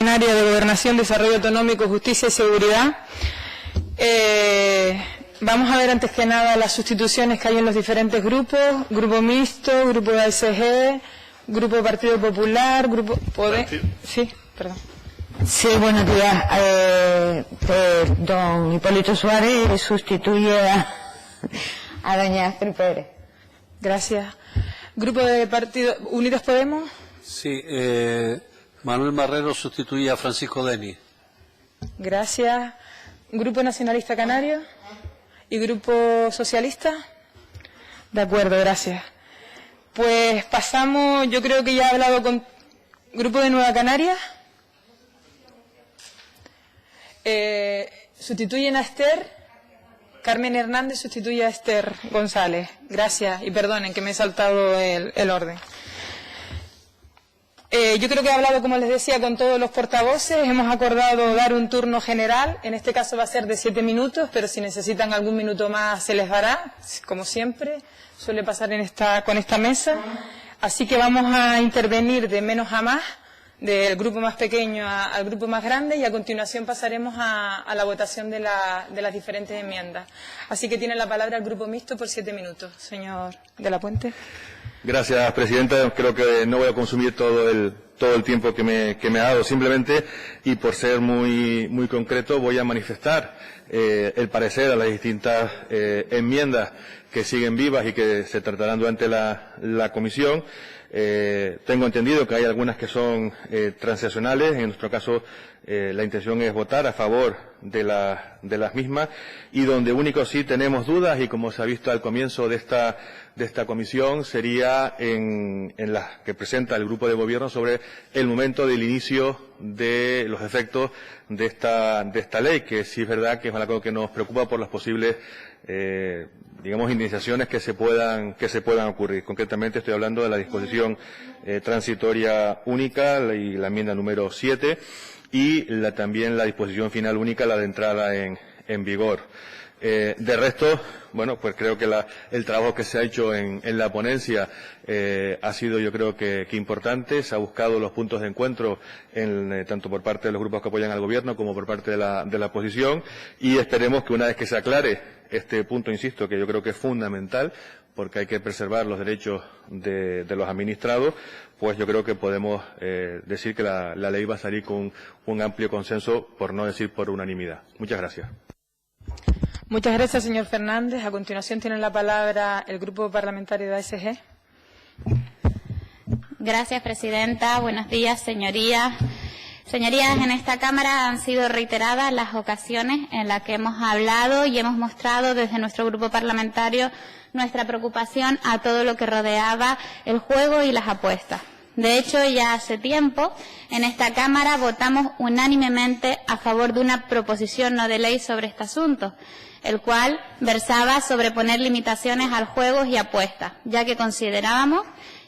Área de Gobernación, Desarrollo Autonómico, Justicia y Seguridad. Vamos a ver antes que nada las sustituciones que hay en los diferentes grupos: Grupo Mixto, Grupo de ASG, Grupo Partido Popular, Grupo Poder. Sí, perdón. Sí, buenos días. Don Hipólito Suárez sustituye a doña Astrid Pérez. Gracias. Grupo de Partido Unidos Podemos. Sí, Manuel Marrero sustituye a Francisco Deni. Gracias. Grupo Nacionalista Canario y Grupo Socialista. De acuerdo, gracias. Pues pasamos, yo creo que ya he hablado con Grupo de Nueva Canarias. Sustituyen a Esther. Carmen Hernández sustituye a Esther González. Gracias y perdonen que me he saltado el orden. Yo creo que he hablado, como les decía, con todos los portavoces. Hemos acordado dar un turno general. En este caso va a ser de 7 minutos, pero si necesitan algún minuto más se les dará, como siempre suele pasar con esta mesa. Así que vamos a intervenir de menos a más, del grupo más pequeño al grupo más grande, y a continuación pasaremos a la votación de las diferentes enmiendas. Así que tiene la palabra el Grupo Mixto por 7 minutos. Señor de la Puente. Gracias, Presidenta. Creo que no voy a consumir todo el tiempo que me ha dado. Simplemente, y por ser muy concreto, voy a manifestar el parecer a las distintas enmiendas que siguen vivas y que se tratarán durante la comisión. Tengo entendido que hay algunas que son transaccionales. En nuestro caso, la intención es votar a favor de las mismas, y donde único sí tenemos dudas, y como se ha visto al comienzo de esta comisión, sería en las que presenta el grupo de gobierno sobre el momento del inicio de los efectos de esta ley, que sí es verdad que es algo que nos preocupa por las posibles indemnizaciones que se puedan ocurrir. Concretamente estoy hablando de la disposición transitoria única y la enmienda número 7, y también la disposición final única, la de entrada en vigor. De resto, bueno, pues creo que el trabajo que se ha hecho en la ponencia ha sido, yo creo que importante. Se ha buscado los puntos de encuentro tanto por parte de los grupos que apoyan al gobierno como por parte de la oposición, y esperemos que una vez que se aclare este punto, insisto, que yo creo que es fundamental, porque hay que preservar los derechos de los administrados, pues yo creo que podemos decir que la ley va a salir con un amplio consenso, por no decir por unanimidad. Muchas gracias. Muchas gracias, señor Fernández. A continuación tiene la palabra el Grupo Parlamentario de ASG. Gracias, Presidenta. Buenos días, señorías. Señorías, en esta Cámara han sido reiteradas las ocasiones en las que hemos hablado y hemos mostrado desde nuestro grupo parlamentario nuestra preocupación a todo lo que rodeaba el juego y las apuestas. De hecho, ya hace tiempo en esta Cámara votamos unánimemente a favor de una proposición no de ley sobre este asunto, el cual versaba sobre poner limitaciones al juego y apuestas, ya que considerábamos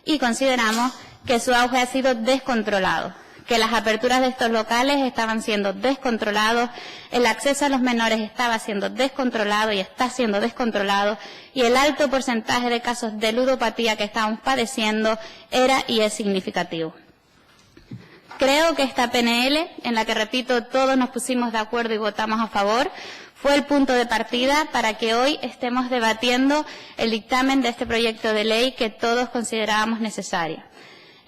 y consideramos que su auge ha sido descontrolado, que las aperturas de estos locales estaban siendo descontrolados, el acceso a los menores estaba siendo descontrolado y está siendo descontrolado, y el alto porcentaje de casos de ludopatía que estamos padeciendo era y es significativo. Creo que esta PNL, en la que, repito, todos nos pusimos de acuerdo y votamos a favor, fue el punto de partida para que hoy estemos debatiendo el dictamen de este proyecto de ley que todos considerábamos necesario.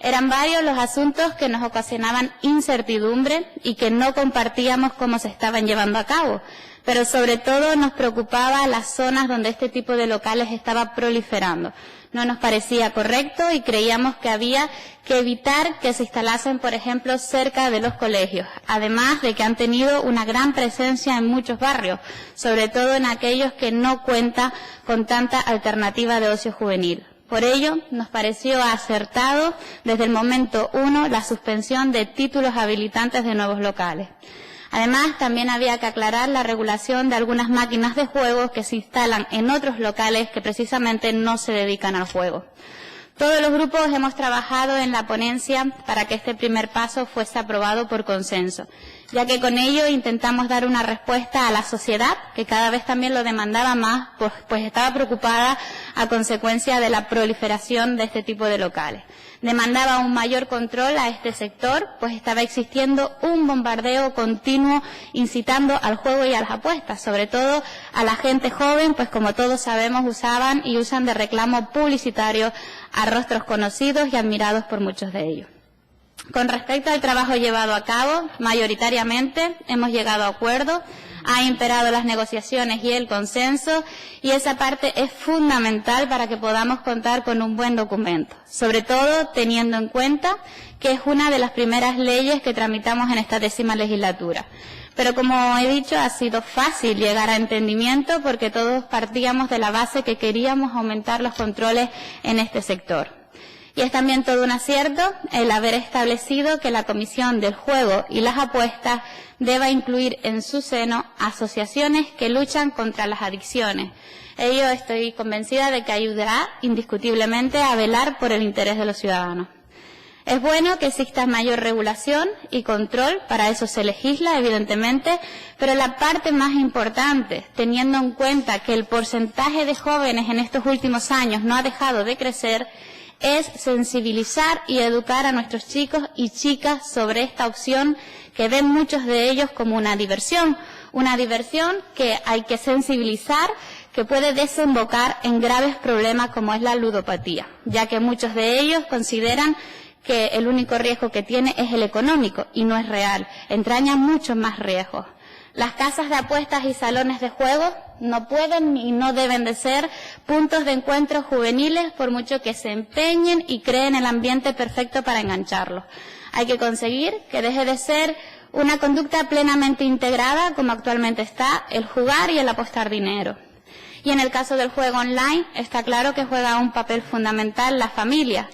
Eran varios los asuntos que nos ocasionaban incertidumbre y que no compartíamos cómo se estaban llevando a cabo, pero sobre todo nos preocupaba las zonas donde este tipo de locales estaba proliferando. No nos parecía correcto y creíamos que había que evitar que se instalasen, por ejemplo, cerca de los colegios, además de que han tenido una gran presencia en muchos barrios, sobre todo en aquellos que no cuentan con tanta alternativa de ocio juvenil. Por ello, nos pareció acertado desde el momento 1 la suspensión de títulos habilitantes de nuevos locales. Además, también había que aclarar la regulación de algunas máquinas de juegos que se instalan en otros locales que precisamente no se dedican al juego. Todos los grupos hemos trabajado en la ponencia para que este primer paso fuese aprobado por consenso, ya que con ello intentamos dar una respuesta a la sociedad, que cada vez también lo demandaba más, pues estaba preocupada a consecuencia de la proliferación de este tipo de locales. demandaba un mayor control a este sector, pues estaba existiendo un bombardeo continuo incitando al juego y a las apuestas, sobre todo a la gente joven, pues como todos sabemos usaban y usan de reclamo publicitario a rostros conocidos y admirados por muchos de ellos. Con respecto al trabajo llevado a cabo, mayoritariamente hemos llegado a acuerdos, ha imperado las negociaciones y el consenso, y esa parte es fundamental para que podamos contar con un buen documento, sobre todo teniendo en cuenta que es una de las primeras leyes que tramitamos en esta 10ª legislatura. Pero como he dicho, ha sido fácil llegar a entendimiento porque todos partíamos de la base que queríamos aumentar los controles en este sector. Y es también todo un acierto el haber establecido que la Comisión del Juego y las Apuestas deba incluir en su seno asociaciones que luchan contra las adicciones. Ello estoy convencida de que ayudará indiscutiblemente a velar por el interés de los ciudadanos. Es bueno que exista mayor regulación y control, para eso se legisla, evidentemente, pero la parte más importante, teniendo en cuenta que el porcentaje de jóvenes en estos últimos años no ha dejado de crecer, es sensibilizar y educar a nuestros chicos y chicas sobre esta opción que ven muchos de ellos como una diversión que hay que sensibilizar, que puede desembocar en graves problemas como es la ludopatía, ya que muchos de ellos consideran que el único riesgo que tiene es el económico y no es real, entraña muchos más riesgos. Las casas de apuestas y salones de juego no pueden y no deben de ser puntos de encuentro juveniles por mucho que se empeñen y creen el ambiente perfecto para engancharlos. Hay que conseguir que deje de ser una conducta plenamente integrada, como actualmente está, el jugar y el apostar dinero. Y en el caso del juego online, está claro que juega un papel fundamental la familia,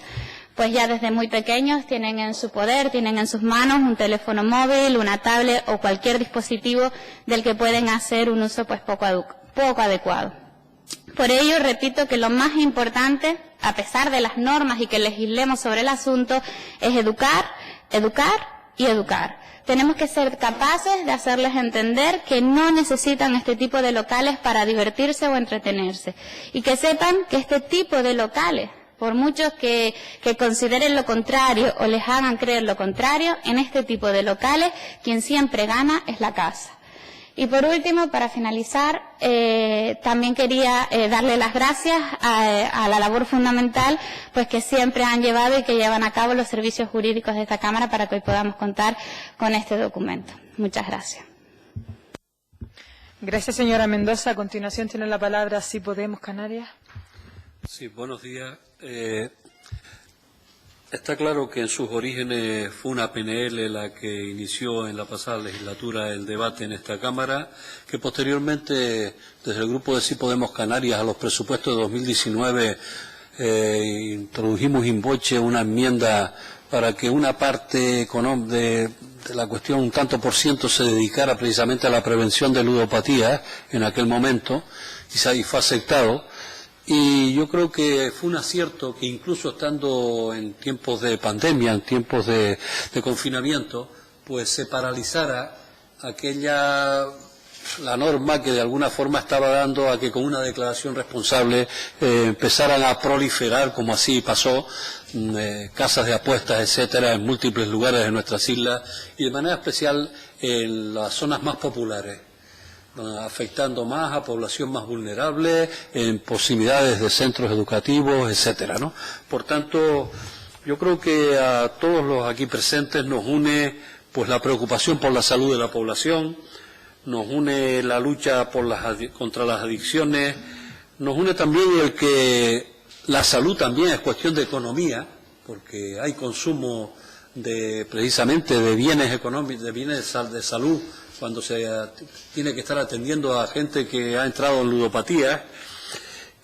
pues ya desde muy pequeños tienen en su poder, tienen en sus manos un teléfono móvil, una tablet o cualquier dispositivo del que pueden hacer un uso pues poco adecuado. Por ello, repito que lo más importante, a pesar de las normas y que legislemos sobre el asunto, es educar, educar y educar. Tenemos que ser capaces de hacerles entender que no necesitan este tipo de locales para divertirse o entretenerse, y que sepan que este tipo de locales, por muchos que consideren lo contrario o les hagan creer lo contrario, en este tipo de locales quien siempre gana es la casa. Y por último, para finalizar, también quería darle las gracias a la labor fundamental pues que siempre han llevado y que llevan a cabo los servicios jurídicos de esta Cámara para que hoy podamos contar con este documento. Muchas gracias. Gracias, señora Mendoza. A continuación tiene la palabra Sí Podemos Canarias. Sí, buenos días. Está claro que en sus orígenes fue una PNL la que inició en la pasada legislatura el debate en esta Cámara, que posteriormente, desde el grupo de Sí Podemos Canarias, a los presupuestos de 2019, introdujimos in voce una enmienda para que una parte de la cuestión, un tanto por ciento, se dedicara precisamente a la prevención de ludopatía en aquel momento, y fue aceptado. Y yo creo que fue un acierto que incluso estando en tiempos de pandemia, en tiempos de confinamiento, pues se paralizara la norma que de alguna forma estaba dando a que con una declaración responsable empezaran a proliferar, como así pasó, casas de apuestas, etcétera, en múltiples lugares de nuestras islas y de manera especial en las zonas más populares, afectando más a población más vulnerable, en proximidades de centros educativos, etcétera, ¿no? Por tanto, yo creo que a todos los aquí presentes nos une pues la preocupación por la salud de la población, nos une la lucha contra las adicciones, nos une también el que la salud también es cuestión de economía, porque hay consumo precisamente de bienes económicos, de bienes de salud, cuando se tiene que estar atendiendo a gente que ha entrado en ludopatía,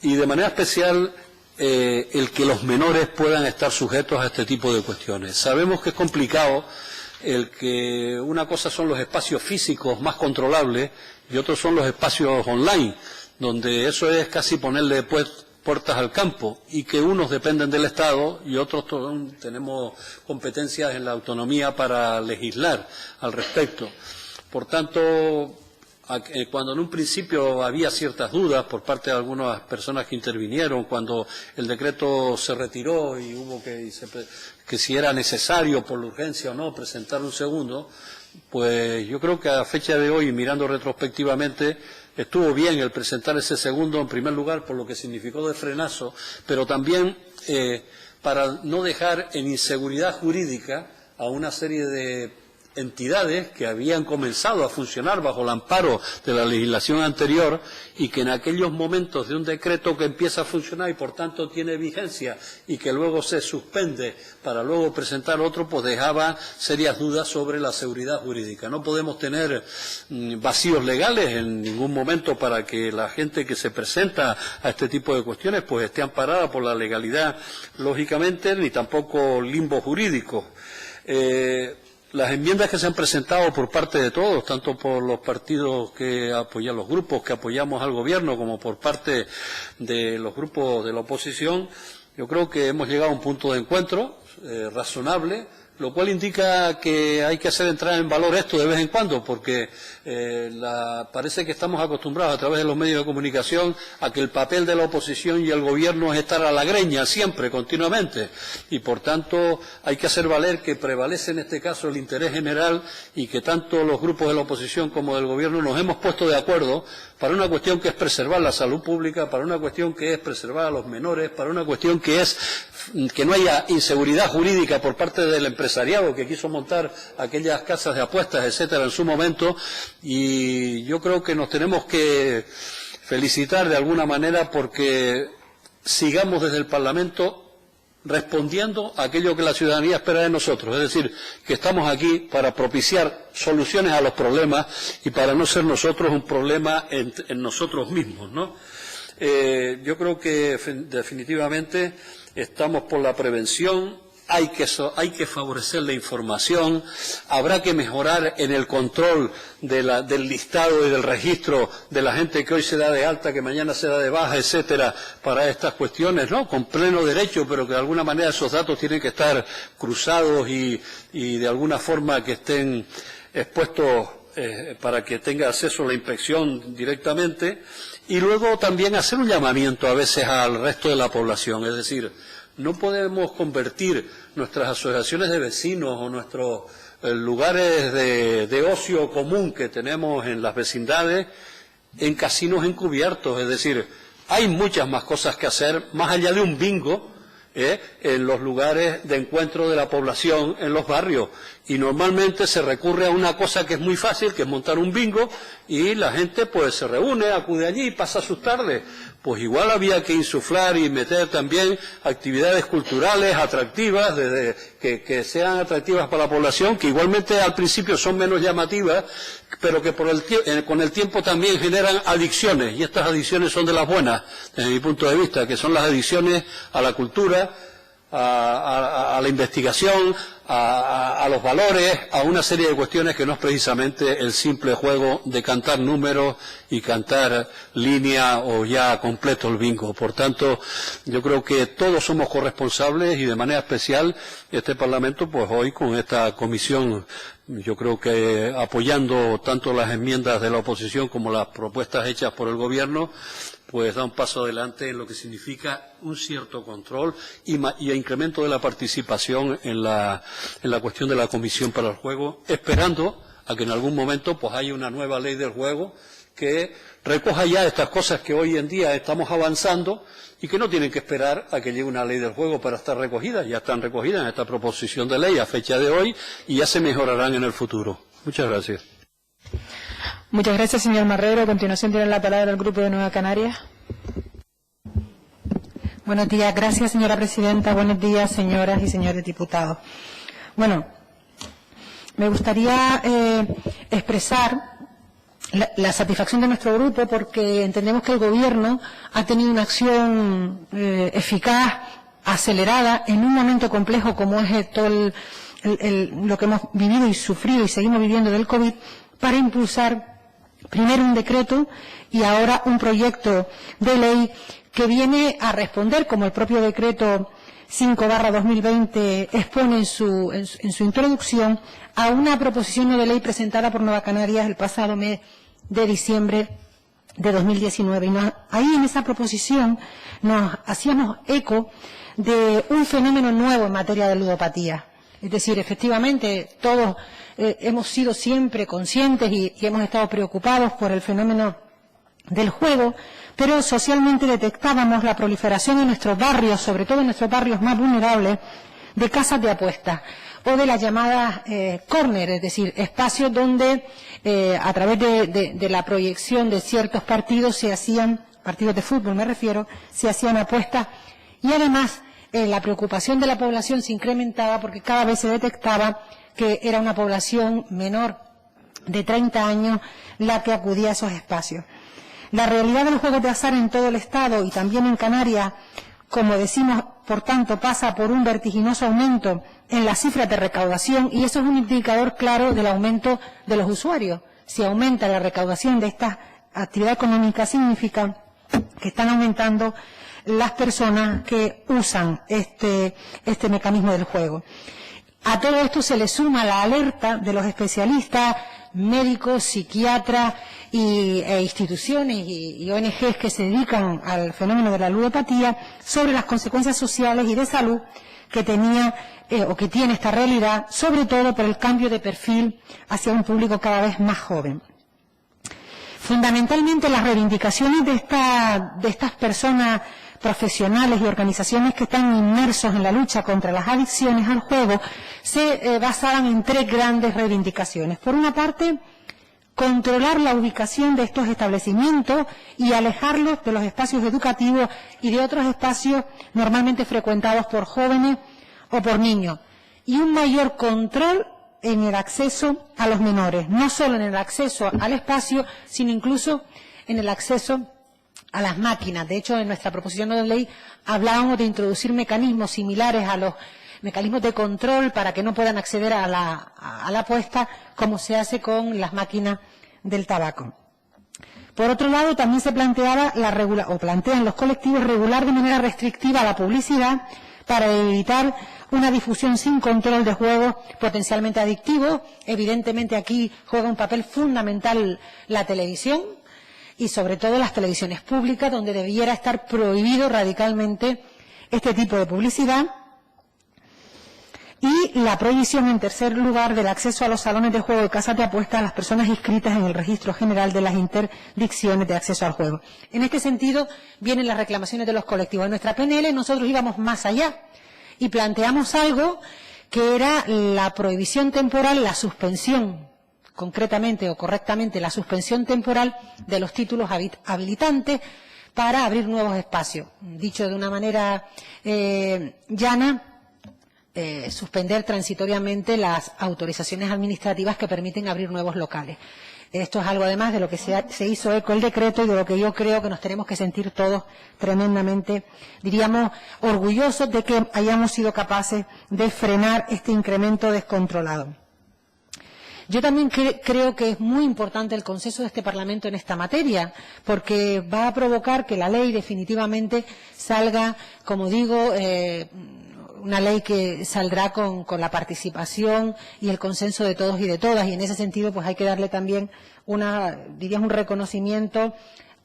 y de manera especial el que los menores puedan estar sujetos a este tipo de cuestiones. Sabemos que es complicado el que una cosa son los espacios físicos más controlables y otros son los espacios online, donde eso es casi ponerle puertas al campo, y que unos dependen del Estado y otros tenemos competencias en la autonomía para legislar al respecto. Por tanto, cuando en un principio había ciertas dudas por parte de algunas personas que intervinieron, cuando el decreto se retiró y hubo que si era necesario por la urgencia o no presentar un segundo, pues yo creo que a fecha de hoy, mirando retrospectivamente, estuvo bien el presentar ese segundo, en primer lugar, por lo que significó de frenazo, pero también para no dejar en inseguridad jurídica a una serie de entidades que habían comenzado a funcionar bajo el amparo de la legislación anterior y que en aquellos momentos de un decreto que empieza a funcionar y por tanto tiene vigencia y que luego se suspende para luego presentar otro, pues dejaba serias dudas sobre la seguridad jurídica. No podemos tener vacíos legales en ningún momento para que la gente que se presenta a este tipo de cuestiones pues esté amparada por la legalidad, lógicamente, ni tampoco limbo jurídico. Las enmiendas que se han presentado por parte de todos, tanto por los partidos que apoyan, los grupos que apoyamos al gobierno, como por parte de los grupos de la oposición, yo creo que hemos llegado a un punto de encuentro razonable, lo cual indica que hay que hacer entrar en valor esto de vez en cuando, porque parece que estamos acostumbrados a través de los medios de comunicación a que el papel de la oposición y el gobierno es estar a la greña siempre, continuamente, y por tanto hay que hacer valer que prevalece en este caso el interés general y que tanto los grupos de la oposición como del gobierno nos hemos puesto de acuerdo para una cuestión que es preservar la salud pública, para una cuestión que es preservar a los menores, para una cuestión que es que no haya inseguridad jurídica por parte del empresariado que quiso montar aquellas casas de apuestas, etcétera, en su momento, y yo creo que nos tenemos que felicitar de alguna manera porque sigamos desde el Parlamento respondiendo a aquello que la ciudadanía espera de nosotros, es decir, que estamos aquí para propiciar soluciones a los problemas y para no ser nosotros un problema en nosotros mismos, ¿no? Yo creo que definitivamente estamos por la prevención, hay que favorecer la información, habrá que mejorar en el control del listado y del registro de la gente que hoy se da de alta, que mañana se da de baja, etcétera, para estas cuestiones, ¿no? Con pleno derecho, pero que de alguna manera esos datos tienen que estar cruzados y de alguna forma que estén expuestos para que tenga acceso a la inspección directamente, y luego también hacer un llamamiento a veces al resto de la población, es decir, no podemos convertir nuestras asociaciones de vecinos o nuestros lugares de ocio común que tenemos en las vecindades en casinos encubiertos, es decir, hay muchas más cosas que hacer, más allá de un bingo, en los lugares de encuentro de la población, en los barrios. Y normalmente se recurre a una cosa que es muy fácil, que es montar un bingo, y la gente pues se reúne, acude allí y pasa sus tardes. Pues igual había que insuflar y meter también actividades culturales atractivas, que sean atractivas para la población, que igualmente al principio son menos llamativas, pero que con el tiempo también generan adicciones, y estas adicciones son de las buenas, desde mi punto de vista, que son las adicciones a la cultura, a la investigación, a los valores, a una serie de cuestiones que no es precisamente el simple juego de cantar números y cantar línea o ya completo el bingo. Por tanto, yo creo que todos somos corresponsables y de manera especial este Parlamento, pues hoy con esta comisión, yo creo que apoyando tanto las enmiendas de la oposición como las propuestas hechas por el Gobierno, pues da un paso adelante en lo que significa un cierto control y incremento de la participación en la cuestión de la Comisión para el Juego, esperando a que en algún momento pues haya una nueva ley del juego que recoja ya estas cosas que hoy en día estamos avanzando y que no tienen que esperar a que llegue una ley del juego para estar recogidas, ya están recogidas en esta proposición de ley a fecha de hoy y ya se mejorarán en el futuro. Muchas gracias. Muchas gracias, señor Marrero. A continuación tiene la palabra el Grupo de Nueva Canarias. Buenos días. Gracias, señora presidenta. Buenos días, señoras y señores diputados. Bueno, me gustaría expresar la satisfacción de nuestro grupo porque entendemos que el Gobierno ha tenido una acción eficaz, acelerada, en un momento complejo como es todo lo que hemos vivido y sufrido y seguimos viviendo del COVID, para impulsar primero un decreto y ahora un proyecto de ley que viene a responder, como el propio decreto 5/2020 expone en su introducción, a una proposición no de ley presentada por Nueva Canarias el pasado mes de diciembre de 2019. Y ahí en esa proposición nos hacíamos eco de un fenómeno nuevo en materia de ludopatía. Es decir, efectivamente, todos hemos sido siempre conscientes y hemos estado preocupados por el fenómeno del juego, pero socialmente detectábamos la proliferación en nuestros barrios, sobre todo en nuestros barrios más vulnerables, de casas de apuestas o de las llamadas corner, es decir, espacios donde a través de la proyección de ciertos partidos partidos de fútbol me refiero, se hacían apuestas y además la preocupación de la población se incrementaba porque cada vez se detectaba que era una población menor de 30 años la que acudía a esos espacios. La realidad de los juegos de azar en todo el Estado y también en Canarias, como decimos, por tanto, pasa por un vertiginoso aumento en las cifras de recaudación y eso es un indicador claro del aumento de los usuarios. Si aumenta la recaudación de esta actividad económica, significa que están aumentando las personas que usan este mecanismo del juego. A todo esto se le suma la alerta de los especialistas, médicos, psiquiatras e instituciones y ONGs que se dedican al fenómeno de la ludopatía sobre las consecuencias sociales y de salud que tenía o que tiene esta realidad, sobre todo por el cambio de perfil hacia un público cada vez más joven. Fundamentalmente las reivindicaciones de estas personas profesionales y organizaciones que están inmersos en la lucha contra las adicciones al juego se basaban en tres grandes reivindicaciones. Por una parte, controlar la ubicación de estos establecimientos y alejarlos de los espacios educativos y de otros espacios normalmente frecuentados por jóvenes o por niños. Y un mayor control en el acceso a los menores, no solo en el acceso al espacio, sino incluso en el acceso a las máquinas. De hecho, en nuestra proposición de ley hablábamos de introducir mecanismos similares a los mecanismos de control para que no puedan acceder a la apuesta, como se hace con las máquinas del tabaco. Por otro lado, también se planteaba plantean los colectivos regular de manera restrictiva la publicidad para evitar una difusión sin control de juegos potencialmente adictivos. Evidentemente aquí juega un papel fundamental la televisión y sobre todo las televisiones públicas, donde debiera estar prohibido radicalmente este tipo de publicidad. Y la prohibición, en tercer lugar, del acceso a los salones de juego y casas de apuestas a las personas inscritas en el Registro General de las Interdicciones de Acceso al Juego. En este sentido, vienen las reclamaciones de los colectivos. En nuestra PNL nosotros íbamos más allá y planteamos algo que era la prohibición temporal, la suspensión, concretamente o correctamente, la suspensión temporal de los títulos habilitantes para abrir nuevos espacios. Dicho de una manera llana, suspender transitoriamente las autorizaciones administrativas que permiten abrir nuevos locales. Esto es algo además de lo que se hizo eco el decreto y de lo que yo creo que nos tenemos que sentir todos tremendamente, diríamos, orgullosos de que hayamos sido capaces de frenar este incremento descontrolado. Yo también creo que es muy importante el consenso de este Parlamento en esta materia, porque va a provocar que la ley definitivamente salga, como digo, una ley que saldrá con la participación y el consenso de todos y de todas, y en ese sentido pues hay que darle también un reconocimiento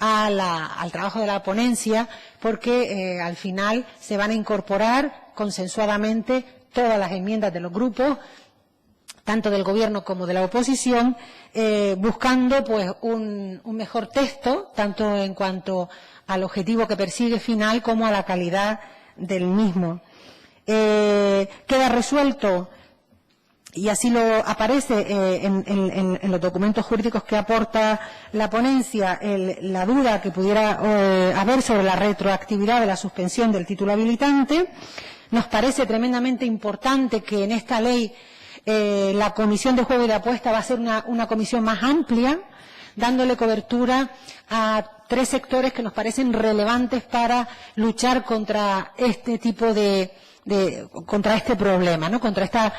al trabajo de la ponencia, porque al final se van a incorporar consensuadamente todas las enmiendas de los grupos, tanto del Gobierno como de la oposición, buscando pues un mejor texto, tanto en cuanto al objetivo que persigue final como a la calidad del mismo. Queda resuelto, y así lo aparece en los documentos jurídicos que aporta la ponencia, la duda que pudiera haber sobre la retroactividad de la suspensión del título habilitante. Nos parece tremendamente importante que en esta ley la Comisión de Juego y de Apuesta va a ser una comisión más amplia, dándole cobertura a tres sectores que nos parecen relevantes para luchar contra este tipo contra este problema, ¿no? Contra esta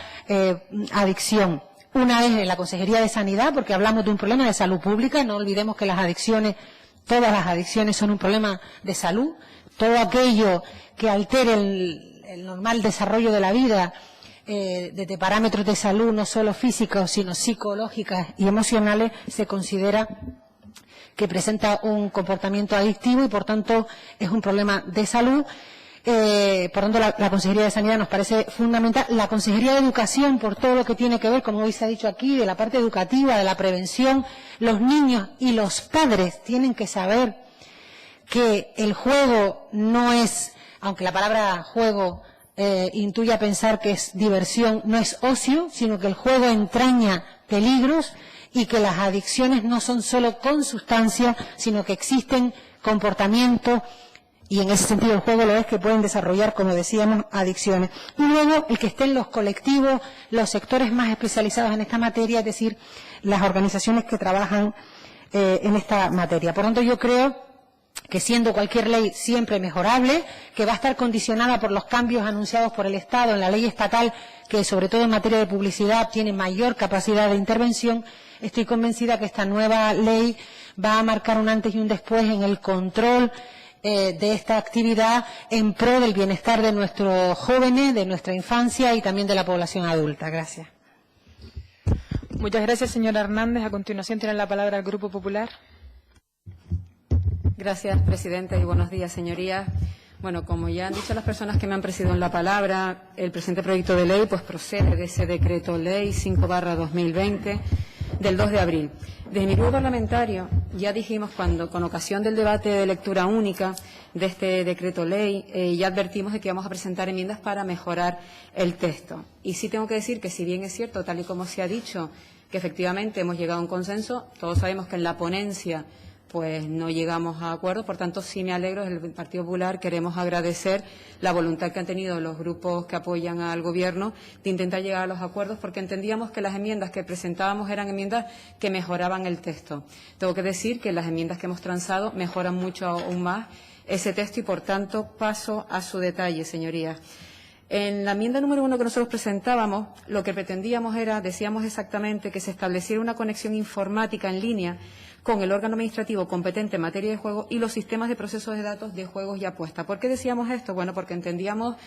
adicción. Una es la Consejería de Sanidad, porque hablamos de un problema de salud pública. No olvidemos que todas las adicciones son un problema de salud. Todo aquello que altere el normal desarrollo de la vida, desde parámetros de salud no solo físicos, sino psicológicas y emocionales, se considera que presenta un comportamiento adictivo y, por tanto, es un problema de salud. Por tanto, la Consejería de Sanidad nos parece fundamental. La Consejería de Educación, por todo lo que tiene que ver, como hoy se ha dicho aquí, de la parte educativa, de la prevención. Los niños y los padres tienen que saber que el juego no es, aunque la palabra juego intuya pensar que es diversión, no es ocio, sino que el juego entraña peligros y que las adicciones no son solo con sustancias, sino que existen comportamientos, y en ese sentido el juego lo es, que pueden desarrollar, como decíamos, adicciones. Y luego el que estén los colectivos, los sectores más especializados en esta materia, es decir, las organizaciones que trabajan en esta materia. Por tanto, yo creo que, siendo cualquier ley siempre mejorable, que va a estar condicionada por los cambios anunciados por el Estado en la ley estatal, que sobre todo en materia de publicidad tiene mayor capacidad de intervención, estoy convencida que esta nueva ley va a marcar un antes y un después en el control de esta actividad en pro del bienestar de nuestros jóvenes, de nuestra infancia y también de la población adulta. Gracias. Muchas gracias, señora Hernández. A continuación tiene la palabra el Grupo Popular. Gracias, presidenta, y buenos días, señorías. Bueno, como ya han dicho las personas que me han precedido en la palabra, el presente proyecto de ley pues procede de ese decreto ley 5/2020 del 2 de abril. Desde mi grupo parlamentario ya dijimos, cuando con ocasión del debate de lectura única de este decreto ley, ya advertimos de que íbamos a presentar enmiendas para mejorar el texto. Y sí tengo que decir que, si bien es cierto, tal y como se ha dicho, que efectivamente hemos llegado a un consenso, todos sabemos que en la ponencia pues no llegamos a acuerdo. Por tanto, sí me alegro. Desde el Partido Popular queremos agradecer la voluntad que han tenido los grupos que apoyan al Gobierno de intentar llegar a los acuerdos, porque entendíamos que las enmiendas que presentábamos eran enmiendas que mejoraban el texto. Tengo que decir que las enmiendas que hemos transado mejoran mucho aún más ese texto y, por tanto, paso a su detalle, señorías. En la enmienda número 1 que nosotros presentábamos, lo que pretendíamos era, decíamos exactamente, que se estableciera una conexión informática en línea con el órgano administrativo competente en materia de juego y los sistemas de procesos de datos de juegos y apuestas. ¿Por qué decíamos esto? Bueno, porque entendíamos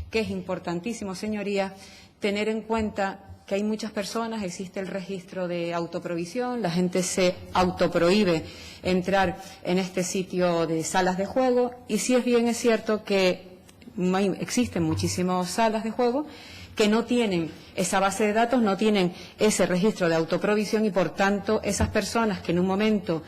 que es importantísimo, señorías, tener en cuenta que hay muchas personas, existe el registro de autoprovisión, la gente se autoprohíbe entrar en este sitio de salas de juego, y sí es cierto que existen muchísimas salas de juego que no tienen esa base de datos, no tienen ese registro de autoprovisión, y por tanto esas personas que en un momento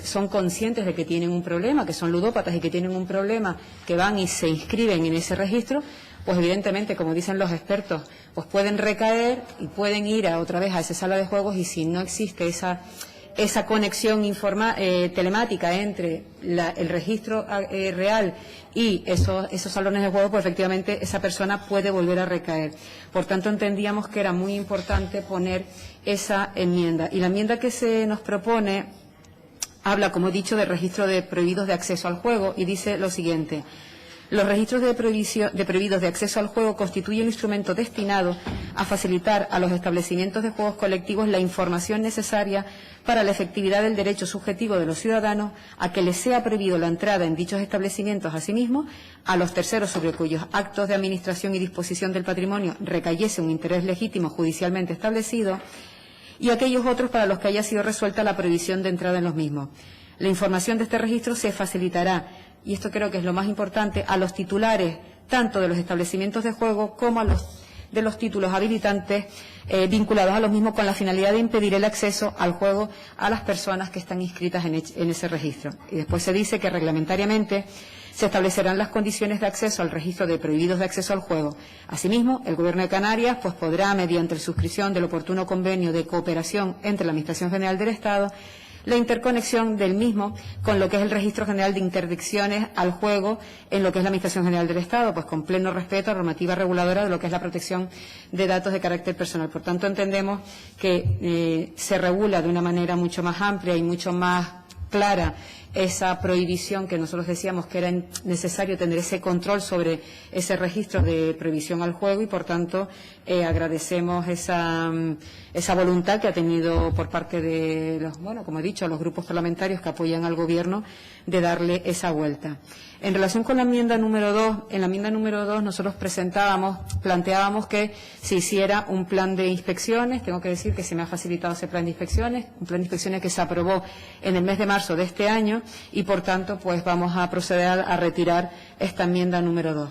son conscientes de que tienen un problema, que son ludópatas y que tienen un problema, que van y se inscriben en ese registro, pues evidentemente, como dicen los expertos, pues pueden recaer y pueden ir otra vez a esa sala de juegos, y si no existe esa conexión telemática entre el registro real y esos salones de juego, pues efectivamente esa persona puede volver a recaer. Por tanto, entendíamos que era muy importante poner esa enmienda. Y la enmienda que se nos propone habla, como he dicho, de registro de prohibidos de acceso al juego, y dice lo siguiente: los registros de prohibidos de acceso al juego constituyen un instrumento destinado a facilitar a los establecimientos de juegos colectivos la información necesaria para la efectividad del derecho subjetivo de los ciudadanos a que les sea prohibido la entrada en dichos establecimientos, asimismo, a los terceros sobre cuyos actos de administración y disposición del patrimonio recayese un interés legítimo judicialmente establecido, y aquellos otros para los que haya sido resuelta la prohibición de entrada en los mismos. La información de este registro se facilitará, y esto creo que es lo más importante, a los titulares tanto de los establecimientos de juego como a los de los títulos habilitantes vinculados a los mismos, con la finalidad de impedir el acceso al juego a las personas que están inscritas en ese registro. Y después se dice que reglamentariamente se establecerán las condiciones de acceso al registro de prohibidos de acceso al juego. Asimismo, el Gobierno de Canarias pues podrá, mediante la suscripción del oportuno convenio de cooperación entre la Administración General del Estado, la interconexión del mismo con lo que es el Registro General de Interdicciones al Juego en lo que es la Administración General del Estado, pues con pleno respeto a la normativa reguladora de lo que es la protección de datos de carácter personal. Por tanto, entendemos que se regula de una manera mucho más amplia y mucho más clara esa prohibición que nosotros decíamos que era necesario tener ese control sobre ese registro de prohibición al juego y, por tanto, agradecemos esa voluntad que ha tenido por parte de los, bueno, como he dicho, los grupos parlamentarios que apoyan al Gobierno de darle esa vuelta. En relación con la enmienda número 2, en la enmienda número 2 nosotros planteábamos que se hiciera un plan de inspecciones. Tengo que decir que se me ha facilitado ese plan de inspecciones, un plan de inspecciones que se aprobó en el mes de marzo de este año y, por tanto, pues vamos a proceder a retirar esta enmienda número 2.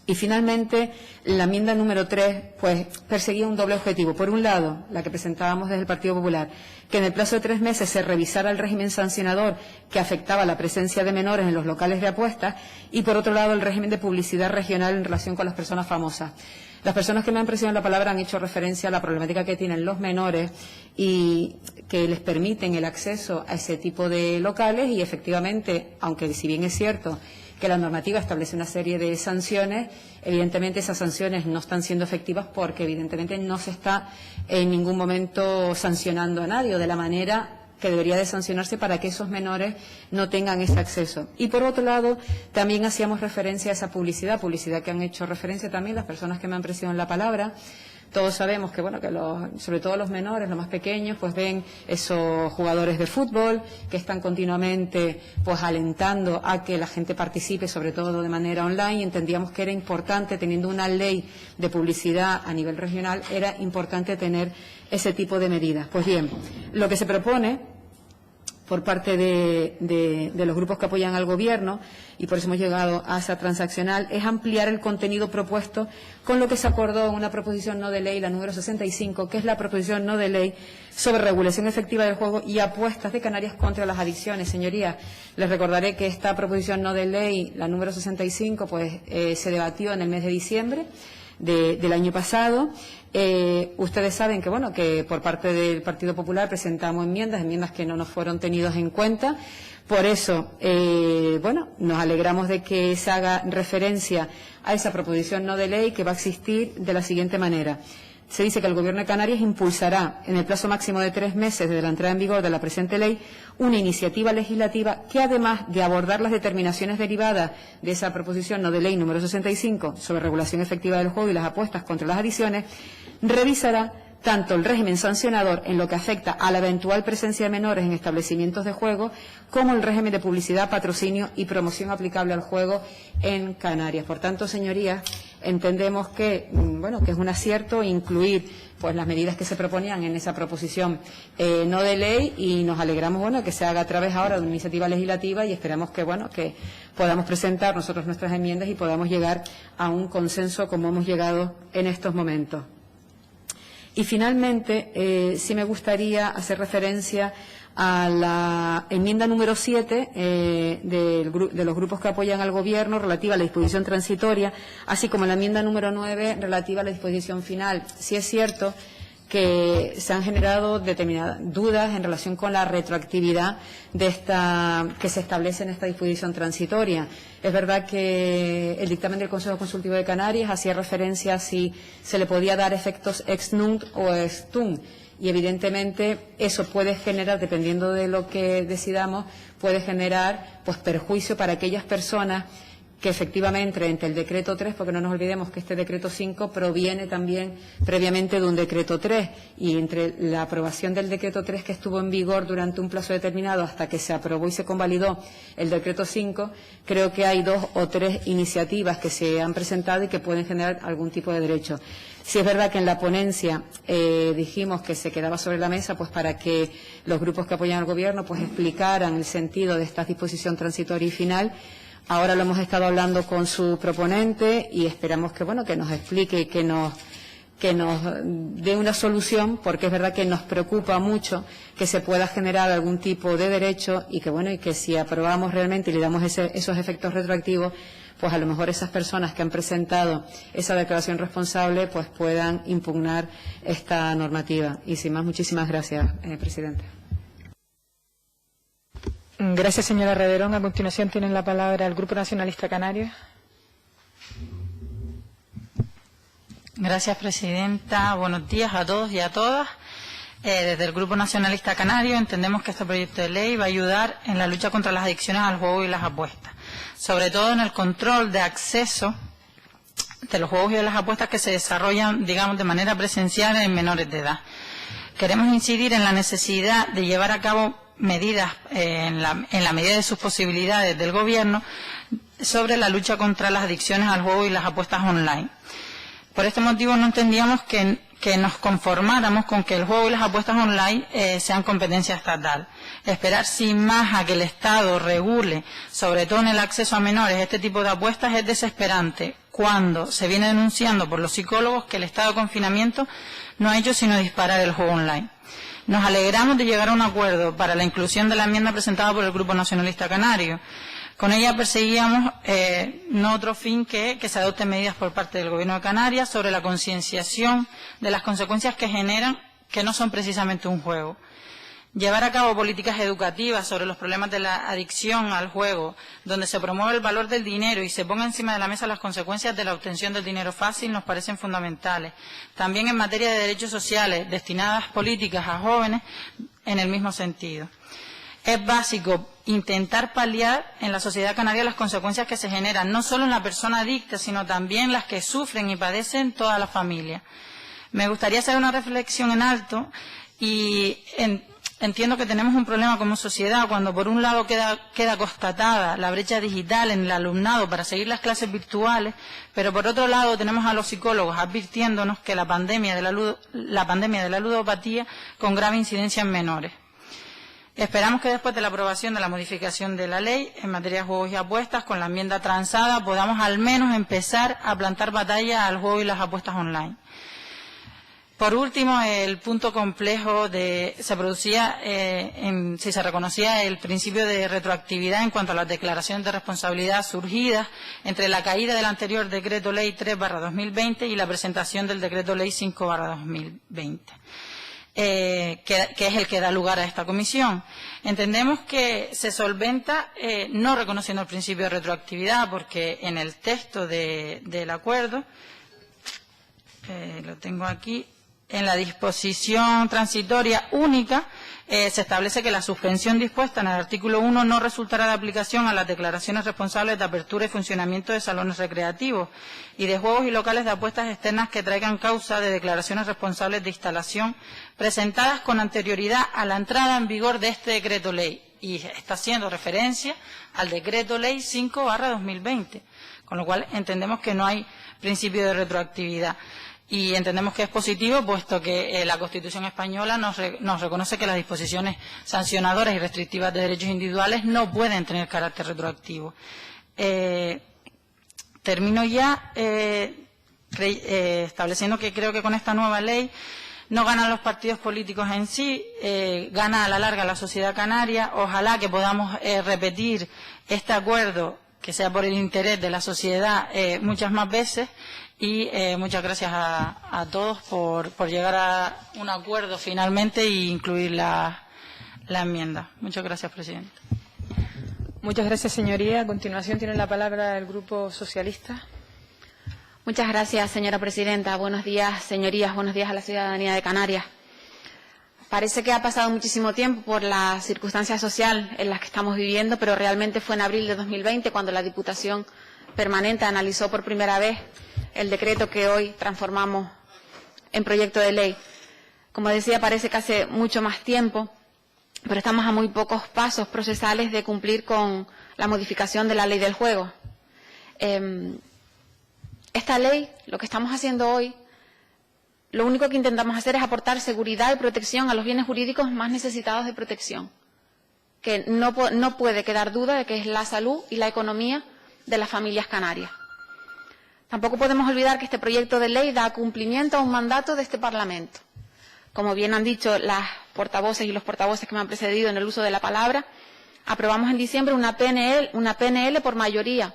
Y finalmente, la enmienda número 3, pues perseguía un doble objetivo. Por un lado, la que presentábamos desde el Partido Popular, que en el plazo de 3 meses se revisara el régimen sancionador que afectaba la presencia de menores en los locales de apuestas y, por otro lado, el régimen de publicidad regional en relación con las personas famosas. Las personas que me han precedido en la palabra han hecho referencia a la problemática que tienen los menores y que les permiten el acceso a ese tipo de locales y, efectivamente, aunque si bien es cierto que la normativa establece una serie de sanciones, evidentemente esas sanciones no están siendo efectivas porque evidentemente no se está en ningún momento sancionando a nadie o de la manera que debería de sancionarse para que esos menores no tengan ese acceso. Y por otro lado, también hacíamos referencia a esa publicidad que han hecho referencia también las personas que me han precedido en la palabra. Todos sabemos que, bueno, que sobre todo los menores, los más pequeños, pues ven esos jugadores de fútbol que están continuamente pues alentando a que la gente participe, sobre todo de manera online, y entendíamos que era importante, teniendo una ley de publicidad a nivel regional, era importante tener ese tipo de medidas. Pues bien, lo que se propone por parte de los grupos que apoyan al Gobierno, y por eso hemos llegado a esa transaccional, es ampliar el contenido propuesto con lo que se acordó en una proposición no de ley, la número 65, que es la proposición no de ley sobre regulación efectiva del juego y apuestas de Canarias contra las adicciones. Señorías, les recordaré que esta proposición no de ley, la número 65, pues se debatió en el mes de diciembre del año pasado. Ustedes saben que, bueno, que por parte del Partido Popular presentamos enmiendas que no nos fueron tenidas en cuenta. Por eso, bueno, nos alegramos de que se haga referencia a esa proposición no de ley que va a existir de la siguiente manera. Se dice que el Gobierno de Canarias impulsará, en el plazo máximo de 3 meses desde la entrada en vigor de la presente ley, una iniciativa legislativa que, además de abordar las determinaciones derivadas de esa proposición no de ley número 65 sobre regulación efectiva del juego y las apuestas contra las adicciones, revisará tanto el régimen sancionador en lo que afecta a la eventual presencia de menores en establecimientos de juego, como el régimen de publicidad, patrocinio y promoción aplicable al juego en Canarias. Por tanto, señorías, entendemos que, bueno, que es un acierto incluir pues las medidas que se proponían en esa proposición no de ley, y nos alegramos, bueno, que se haga a través ahora de una iniciativa legislativa, y esperamos que, bueno, que podamos presentar nosotros nuestras enmiendas y podamos llegar a un consenso como hemos llegado en estos momentos. Y finalmente, sí me gustaría hacer referencia a la enmienda número 7 de los grupos que apoyan al Gobierno relativa a la disposición transitoria, así como la enmienda número 9 relativa a la disposición final. Sí es cierto que se han generado determinadas dudas en relación con la retroactividad de que se establece en esta disposición transitoria. Es verdad que el dictamen del Consejo Consultivo de Canarias hacía referencia a si se le podía dar efectos ex nunc o ex tunc, y evidentemente eso puede generar, dependiendo de lo que decidamos, puede generar pues perjuicio para aquellas personas que efectivamente entre el decreto 3, porque no nos olvidemos que este decreto 5 proviene también previamente de un decreto 3, y entre la aprobación del decreto 3, que estuvo en vigor durante un plazo determinado, hasta que se aprobó y se convalidó el decreto 5, creo que hay 2 o 3 iniciativas que se han presentado y que pueden generar algún tipo de derecho. Si es verdad que en la ponencia dijimos que se quedaba sobre la mesa pues para que los grupos que apoyan al Gobierno pues explicaran el sentido de esta disposición transitoria y final. Ahora lo hemos estado hablando con su proponente y esperamos que, bueno, que nos explique, que nos dé una solución, porque es verdad que nos preocupa mucho que se pueda generar algún tipo de derecho y que, bueno, y que si aprobamos realmente y le damos esos efectos retroactivos, pues a lo mejor esas personas que han presentado esa declaración responsable pues puedan impugnar esta normativa. Y sin más, muchísimas gracias, presidente. Gracias, señora Reverón. A continuación tiene la palabra el Grupo Nacionalista Canario. Gracias, presidenta. Buenos días a todos y a todas. Desde el Grupo Nacionalista Canario entendemos que este proyecto de ley va a ayudar en la lucha contra las adicciones al juego y las apuestas, sobre todo en el control de acceso de los juegos y de las apuestas que se desarrollan, digamos, de manera presencial en menores de edad. Queremos incidir en la necesidad de llevar a cabo medidas en la medida de sus posibilidades del Gobierno sobre la lucha contra las adicciones al juego y las apuestas online. Por este motivo no entendíamos que nos conformáramos con que el juego y las apuestas online sean competencia estatal. Esperar sin más a que el Estado regule, sobre todo en el acceso a menores, este tipo de apuestas es desesperante, cuando se viene denunciando por los psicólogos que el estado de confinamiento no ha hecho sino disparar el juego online. Nos alegramos de llegar a un acuerdo para la inclusión de la enmienda presentada por el Grupo Nacionalista Canario. Con ella perseguíamos no otro fin que se adopten medidas por parte del Gobierno de Canarias sobre la concienciación de las consecuencias que generan, que no son precisamente un juego. Llevar a cabo políticas educativas sobre los problemas de la adicción al juego, donde se promueve el valor del dinero y se ponga encima de la mesa las consecuencias de la obtención del dinero fácil, nos parecen fundamentales. También en materia de derechos sociales, destinadas políticas a jóvenes, en el mismo sentido. Es básico intentar paliar en la sociedad canaria las consecuencias que se generan, no solo en la persona adicta, sino también las que sufren y padecen toda la familia. Me gustaría hacer una reflexión en alto y entiendo que tenemos un problema como sociedad cuando por un lado queda constatada la brecha digital en el alumnado para seguir las clases virtuales, pero por otro lado tenemos a los psicólogos advirtiéndonos que la pandemia de la ludopatía con grave incidencia en menores. Esperamos que después de la aprobación de la modificación de la ley en materia de juegos y apuestas, con la enmienda transada, podamos al menos empezar a plantar batalla al juego y las apuestas online. Por último, el punto complejo se producía si se reconocía el principio de retroactividad en cuanto a las declaraciones de responsabilidad surgidas entre la caída del anterior Decreto Ley 3/2020 y la presentación del Decreto Ley 5/2020. Que es el que da lugar a esta comisión. Entendemos que se solventa no reconociendo el principio de retroactividad, porque en el texto del acuerdo, lo tengo aquí, en la disposición transitoria única, se establece que la suspensión dispuesta en el artículo 1 no resultará de aplicación a las declaraciones responsables de apertura y funcionamiento de salones recreativos y de juegos y locales de apuestas externas que traigan causa de declaraciones responsables de instalación presentadas con anterioridad a la entrada en vigor de este decreto ley. Y está haciendo referencia al decreto ley 5/2020, con lo cual entendemos que no hay principio de retroactividad. Y entendemos que es positivo, puesto que la Constitución española nos reconoce que las disposiciones sancionadoras y restrictivas de derechos individuales no pueden tener carácter retroactivo. Termino ya estableciendo que creo que con esta nueva ley no ganan los partidos políticos en sí, gana a la larga la sociedad canaria. Ojalá que podamos repetir este acuerdo, que sea por el interés de la sociedad, muchas más veces. Y muchas gracias a todos por llegar a un acuerdo finalmente e incluir la enmienda. Muchas gracias, presidente. Muchas gracias, señoría. A continuación tiene la palabra el Grupo Socialista. Muchas gracias, señora presidenta. Buenos días, señorías. Buenos días a la ciudadanía de Canarias. Parece que ha pasado muchísimo tiempo por la circunstancia social en la que estamos viviendo, pero realmente fue en abril de 2020 cuando la Diputación Permanente analizó por primera vez el decreto que hoy transformamos en proyecto de ley. Como decía, parece que hace mucho más tiempo, pero estamos a muy pocos pasos procesales de cumplir con la modificación de la ley del juego. Esta ley, lo que estamos haciendo hoy, lo único que intentamos hacer es aportar seguridad y protección a los bienes jurídicos más necesitados de protección, que no puede quedar duda de que es la salud y la economía de las familias canarias. Tampoco podemos olvidar que este proyecto de ley da cumplimiento a un mandato de este Parlamento. Como bien han dicho las portavoces y los portavoces que me han precedido en el uso de la palabra, aprobamos en diciembre una PNL por mayoría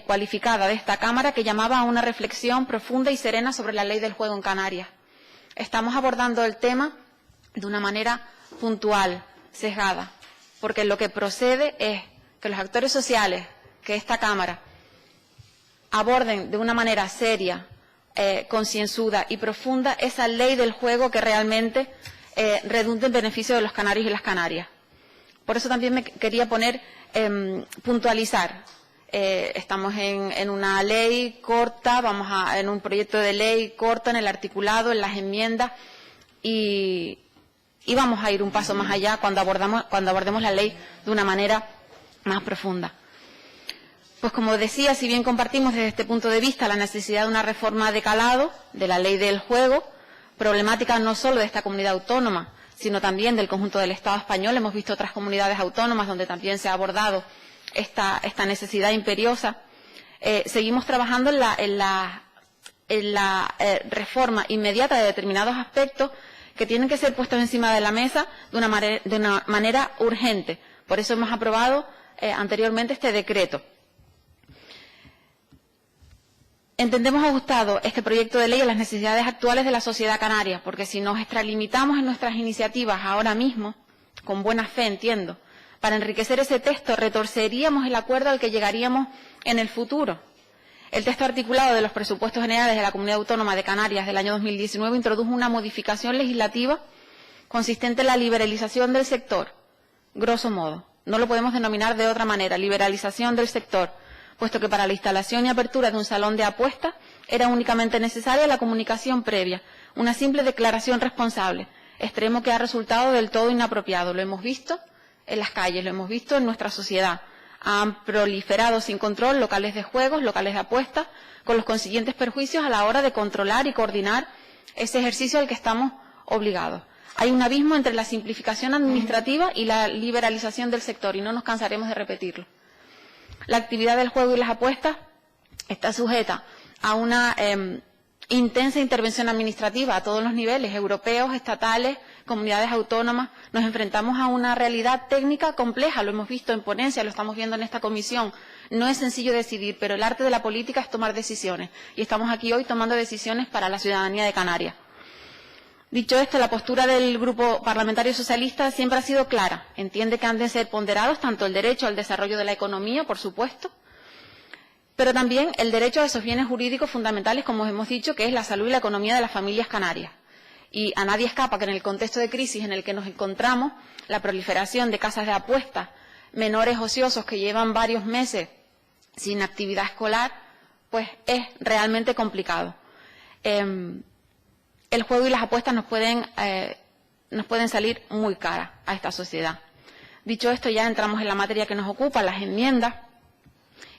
cualificada de esta Cámara que llamaba a una reflexión profunda y serena sobre la ley del juego en Canarias. Estamos abordando el tema de una manera puntual, sesgada, porque lo que procede es que los actores sociales, que esta Cámara aborden de una manera seria, concienzuda y profunda esa ley del juego que realmente redunde en beneficio de los canarios y las canarias. Por eso también me quería puntualizar. Estamos en una ley corta, en un proyecto de ley corta, en el articulado, en las enmiendas, y vamos a ir un paso más allá cuando abordemos la ley de una manera más profunda. Pues como decía, si bien compartimos desde este punto de vista la necesidad de una reforma de calado de la ley del juego, problemática no solo de esta comunidad autónoma, sino también del conjunto del Estado español. Hemos visto otras comunidades autónomas donde también se ha abordado esta necesidad imperiosa. Seguimos trabajando en la reforma inmediata de determinados aspectos que tienen que ser puestos encima de la mesa de una manera urgente. Por eso hemos aprobado anteriormente este decreto. Entendemos ajustado este proyecto de ley a las necesidades actuales de la sociedad canaria, porque si nos extralimitamos en nuestras iniciativas ahora mismo, con buena fe entiendo, para enriquecer ese texto retorceríamos el acuerdo al que llegaríamos en el futuro. El texto articulado de los presupuestos generales de la Comunidad Autónoma de Canarias del año 2019 introdujo una modificación legislativa consistente en la liberalización del sector, grosso modo. No lo podemos denominar de otra manera, liberalización del sector, puesto que para la instalación y apertura de un salón de apuestas era únicamente necesaria la comunicación previa, una simple declaración responsable, extremo que ha resultado del todo inapropiado. Lo hemos visto en las calles, lo hemos visto en nuestra sociedad. Han proliferado sin control locales de juegos, locales de apuestas, con los consiguientes perjuicios a la hora de controlar y coordinar ese ejercicio al que estamos obligados. Hay un abismo entre la simplificación administrativa y la liberalización del sector, y no nos cansaremos de repetirlo. La actividad del juego y las apuestas está sujeta a una intensa intervención administrativa a todos los niveles, europeos, estatales, comunidades autónomas. Nos enfrentamos a una realidad técnica compleja, lo hemos visto en ponencia, lo estamos viendo en esta comisión. No es sencillo decidir, pero el arte de la política es tomar decisiones, y estamos aquí hoy tomando decisiones para la ciudadanía de Canarias. Dicho esto, la postura del Grupo Parlamentario Socialista siempre ha sido clara. Entiende que han de ser ponderados tanto el derecho al desarrollo de la economía, por supuesto, pero también el derecho a esos bienes jurídicos fundamentales, como hemos dicho, que es la salud y la economía de las familias canarias. Y a nadie escapa que en el contexto de crisis en el que nos encontramos, la proliferación de casas de apuestas, menores ociosos que llevan varios meses sin actividad escolar, pues es realmente complicado. El juego y las apuestas nos pueden salir muy caras a esta sociedad. Dicho esto, ya entramos en la materia que nos ocupa, las enmiendas,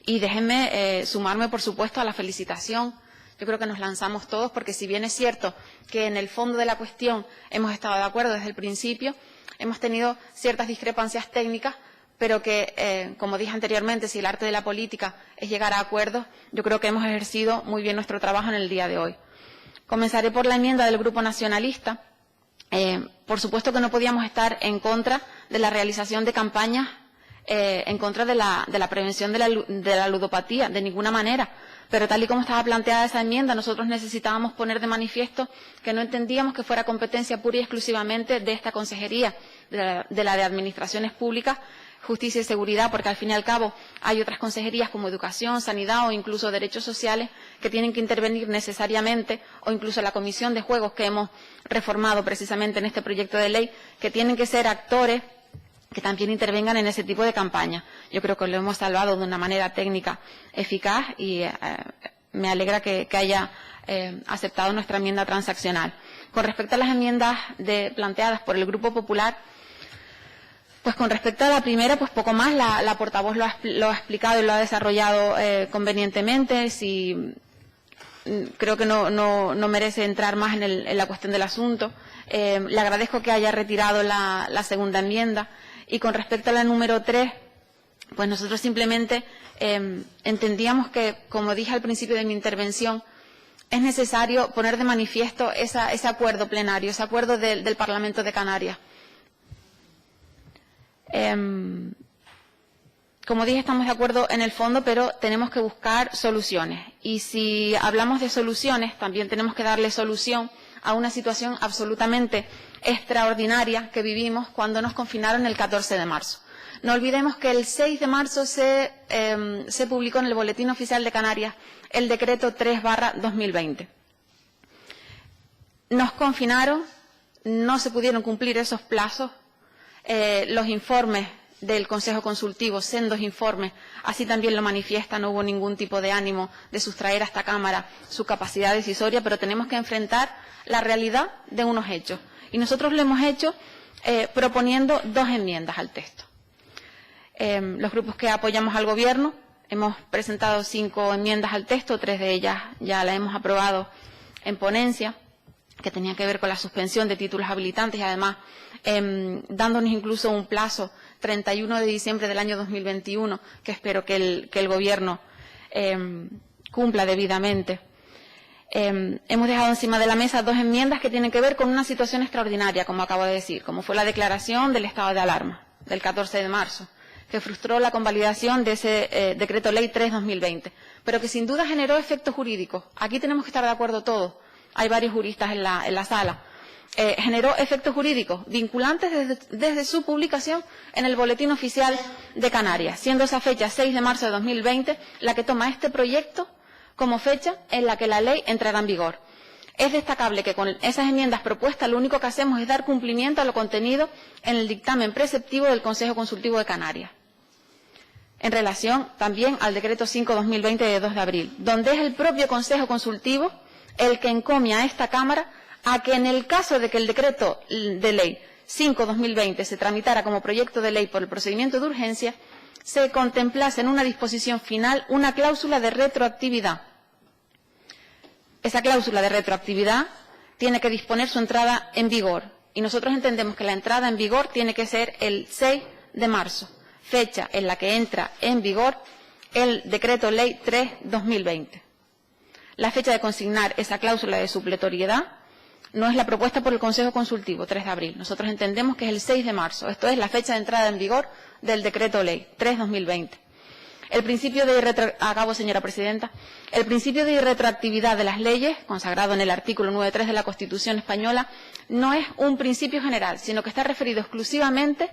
y déjenme sumarme, por supuesto, a la felicitación. Yo creo que nos lanzamos todos, porque si bien es cierto que en el fondo de la cuestión hemos estado de acuerdo desde el principio, hemos tenido ciertas discrepancias técnicas, pero que, como dije anteriormente, si el arte de la política es llegar a acuerdos, yo creo que hemos ejercido muy bien nuestro trabajo en el día de hoy. Comenzaré por la enmienda del Grupo Nacionalista. Por supuesto que no podíamos estar en contra de la realización de campañas en contra de la prevención de la ludopatía, de ninguna manera. Pero tal y como estaba planteada esa enmienda, nosotros necesitábamos poner de manifiesto que no entendíamos que fuera competencia pura y exclusivamente de esta consejería, de la de Administraciones Públicas, Justicia y Seguridad, porque al fin y al cabo hay otras consejerías como Educación, Sanidad o incluso Derechos Sociales que tienen que intervenir necesariamente, o incluso la Comisión de Juegos que hemos reformado precisamente en este proyecto de ley, que tienen que ser actores que también intervengan en ese tipo de campaña. Yo creo que lo hemos salvado de una manera técnica eficaz y me alegra que haya aceptado nuestra enmienda transaccional. Con respecto a las enmiendas planteadas por el Grupo Popular, pues con respecto a la primera, pues poco más, la portavoz lo ha explicado y lo ha desarrollado convenientemente. Creo que no merece entrar más en la cuestión del asunto. Le agradezco que haya retirado la segunda enmienda. Y con respecto a la número 3, pues nosotros simplemente entendíamos que, como dije al principio de mi intervención, es necesario poner de manifiesto ese acuerdo plenario, ese acuerdo del Parlamento de Canarias. Como dije, estamos de acuerdo en el fondo, pero tenemos que buscar soluciones. Y si hablamos de soluciones, también tenemos que darle solución a una situación absolutamente extraordinaria que vivimos cuando nos confinaron el 14 de marzo. No olvidemos que el 6 de marzo se publicó en el Boletín Oficial de Canarias el decreto 3/2020. Nos confinaron no se pudieron cumplir esos plazos. Los informes del Consejo Consultivo, sendos informes, así también lo manifiestan, no hubo ningún tipo de ánimo de sustraer a esta Cámara su capacidad decisoria, pero tenemos que enfrentar la realidad de unos hechos. Y nosotros lo hemos hecho proponiendo 2 enmiendas al texto. Los grupos que apoyamos al Gobierno hemos presentado 5 enmiendas al texto, 3 de ellas ya las hemos aprobado en ponencia, que tenían que ver con la suspensión de títulos habilitantes y además dándonos incluso un plazo, 31 de diciembre del año 2021, que espero que el Gobierno cumpla debidamente. Hemos dejado encima de la mesa 2 enmiendas que tienen que ver con una situación extraordinaria, como acabo de decir, como fue la declaración del estado de alarma del 14 de marzo, que frustró la convalidación de ese Decreto Ley 3/2020, pero que sin duda generó efectos jurídicos. Aquí tenemos que estar de acuerdo todos. Hay varios juristas en la sala. Generó efectos jurídicos vinculantes desde su publicación en el Boletín Oficial de Canarias, siendo esa fecha 6 de marzo de 2020 la que toma este proyecto como fecha en la que la ley entrará en vigor. Es destacable que con esas enmiendas propuestas lo único que hacemos es dar cumplimiento a lo contenido en el dictamen preceptivo del Consejo Consultivo de Canarias, en relación también al Decreto 5/2020 de 2 de abril, donde es el propio Consejo Consultivo el que encomia a esta Cámara a que en el caso de que el Decreto de Ley 5/2020 se tramitara como proyecto de ley por el procedimiento de urgencia, se contemplase en una disposición final una cláusula de retroactividad. Esa cláusula de retroactividad tiene que disponer su entrada en vigor y nosotros entendemos que la entrada en vigor tiene que ser el 6 de marzo, fecha en la que entra en vigor el Decreto Ley 3/2020. La fecha de consignar esa cláusula de supletoriedad no es la propuesta por el Consejo Consultivo, 3 de abril. Nosotros entendemos que es el 6 de marzo. Esto es la fecha de entrada en vigor del Decreto Ley 3/2020. Acabo, señora presidenta. El principio de irretroactividad de las leyes, consagrado en el artículo 9.3 de la Constitución española, no es un principio general, sino que está referido exclusivamente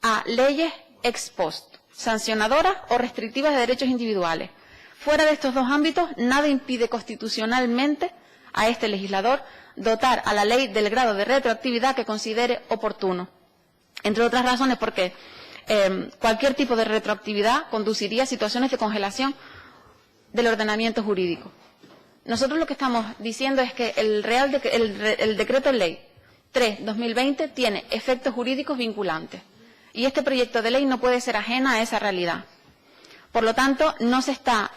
a leyes ex post, sancionadoras o restrictivas de derechos individuales. Fuera de estos 2 ámbitos, nada impide constitucionalmente a este legislador dotar a la ley del grado de retroactividad que considere oportuno. Entre otras razones porque cualquier tipo de retroactividad conduciría a situaciones de congelación del ordenamiento jurídico. Nosotros lo que estamos diciendo es que el Decreto Ley 3/2020 tiene efectos jurídicos vinculantes y este proyecto de ley no puede ser ajena a esa realidad. Por lo tanto, no se está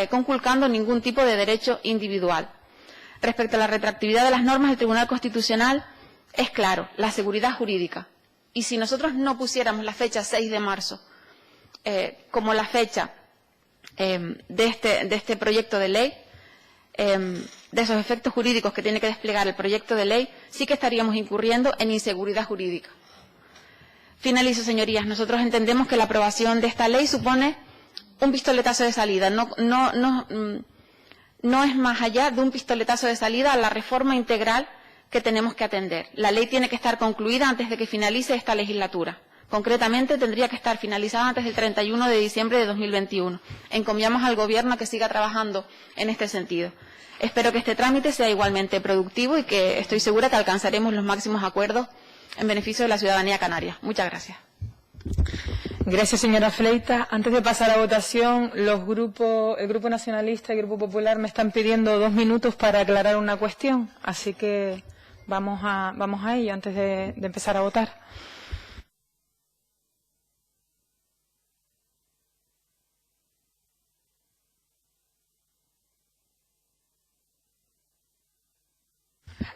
conculcando ningún tipo de derecho individual. Respecto a la retroactividad de las normas del Tribunal Constitucional, es claro, la seguridad jurídica. Y si nosotros no pusiéramos la fecha 6 de marzo como la fecha de este proyecto de ley, de esos efectos jurídicos que tiene que desplegar el proyecto de ley, sí que estaríamos incurriendo en inseguridad jurídica. Finalizo, señorías. Nosotros entendemos que la aprobación de esta ley supone un pistoletazo de salida. No es más allá de un pistoletazo de salida a la reforma integral que tenemos que atender. La ley tiene que estar concluida antes de que finalice esta legislatura. Concretamente, tendría que estar finalizada antes del 31 de diciembre de 2021. Encomiamos al Gobierno a que siga trabajando en este sentido. Espero que este trámite sea igualmente productivo y que estoy segura que alcanzaremos los máximos acuerdos en beneficio de la ciudadanía canaria. Muchas gracias. Gracias, señora Fleitas. Antes de pasar a votación, el Grupo Nacionalista y el Grupo Popular me están pidiendo 2 minutos para aclarar una cuestión. Así que vamos a ello antes de empezar a votar.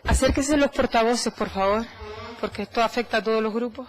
Acérquense los portavoces, por favor, porque esto afecta a todos los grupos.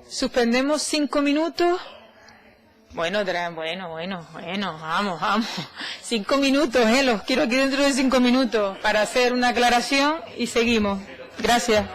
Suspendemos 5 minutos. Bueno, vamos. 5 minutos, los quiero aquí dentro de 5 minutos para hacer una aclaración y seguimos. Gracias.